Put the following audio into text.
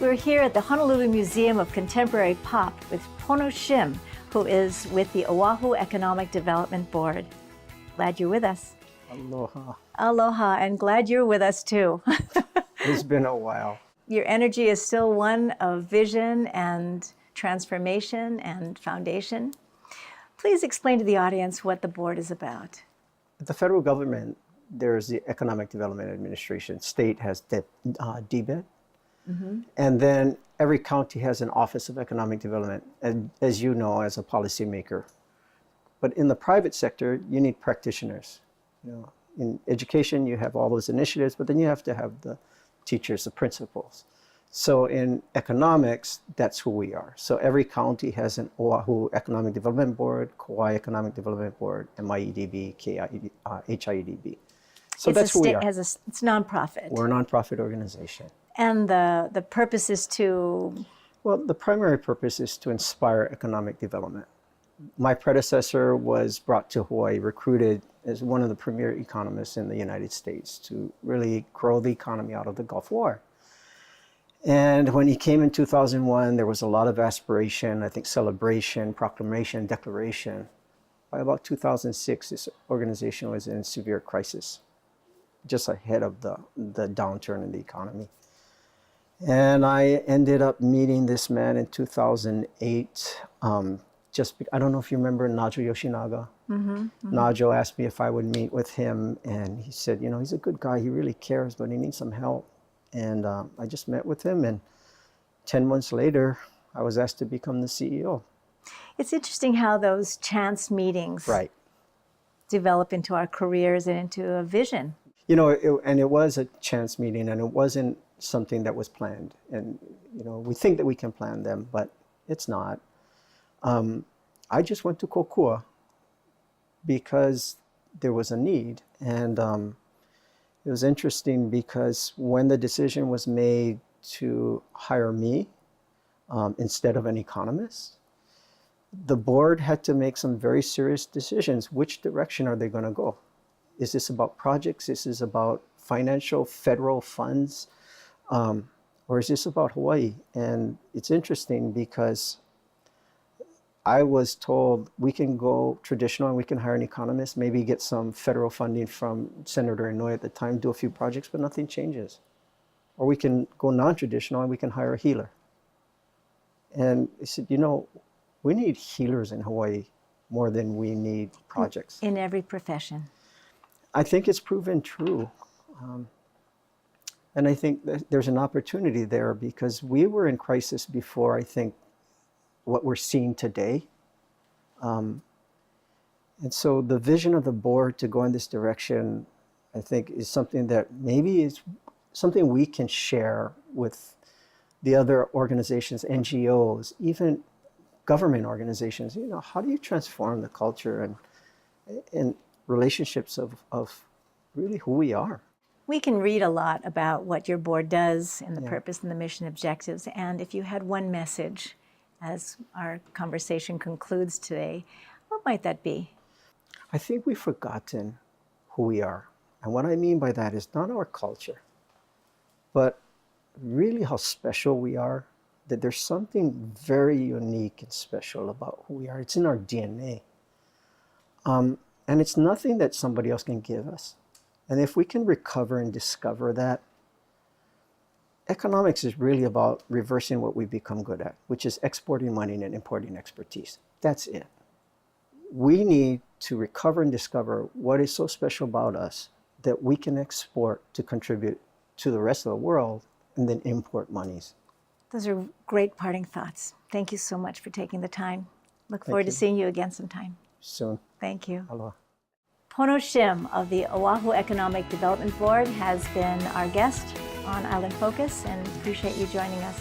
We're here at the Honolulu Museum of Contemporary Pop with Pono Shim, who is with the Oʻahu Economic Development Board. Glad you're with us. Aloha. Aloha, and glad you're with us too. It's been a while. Your energy is still one of vision and transformation and foundation. Please explain to the audience what the board is about. At the federal government, there's the Economic Development Administration. State has DBED. And then every county has an Office of Economic Development, and as you know, as a policymaker. But in the private sector, you need practitioners. You know, in education, you have all those initiatives, but then you have to have the teachers, the principals. So in economics, that's who we are. So every county has an Oʻahu Economic Development Board, Kauai Economic Development Board, MIEDB, HIEDB. So that's who we are. It's nonprofit. We're a nonprofit organization. And the purpose is to? Well, the primary purpose is to inspire economic development. My predecessor was brought to Hawaii, recruited as one of the premier economists in the United States to really grow the economy out of the Gulf War. And when he came in 2001, there was a lot of aspiration, I think celebration, proclamation, declaration. By about 2006, this organization was in severe crisis, just ahead of the downturn in the economy. And I ended up meeting this man in 2008. I don't know if you remember Najo Yoshinaga. Najo asked me if I would meet with him, and he said, you know, he's a good guy, he really cares, but he needs some help. And I just met with him, and 10 months later, I was asked to become the CEO. It's interesting how those chance meetings develop into our careers and into a vision. You know, it was a chance meeting, and it wasn't something that was planned. And, you know, we think that we can plan them, but it's not. I just went to Kokua because there was a need. And it was interesting because when the decision was made to hire me instead of an economist, the board had to make some very serious decisions. Which direction are they going to go? Is this about projects? Is this about financial federal funds? Or is this about Hawaii? And it's interesting because I was told we can go traditional and we can hire an economist, maybe get some federal funding from Senator Inouye at the time, do a few projects, but nothing changes. Or we can go non-traditional and we can hire a healer. And I said, you know, we need healers in Hawaii more than we need projects. In every profession. I think it's proven true. And I think that there's an opportunity there because we were in crisis before, I think, what we're seeing today. And so the vision of the board to go in this direction, I think, is something that maybe is something we can share with the other organizations, NGOs, even government organizations. You know, how do you transform the culture and relationships of really who we are? We can read a lot about what your board does and the purpose and the mission objectives. And if you had one message as our conversation concludes today, what might that be? I think we've forgotten who we are. And what I mean by that is not our culture, but really how special we are, that there's something very unique and special about who we are. It's in our DNA. And it's nothing that somebody else can give us. And if we can recover and discover that, economics is really about reversing what we become good at, which is exporting money and importing expertise. That's it. We need to recover and discover what is so special about us that we can export to contribute to the rest of the world and then import monies. Those are great parting thoughts. Thank you so much for taking the time. Look forward to seeing you again sometime. Soon. Thank you. Aloha. Pono Shim of the Oʻahu Economic Development Board has been our guest on Island Focus, and appreciate you joining us.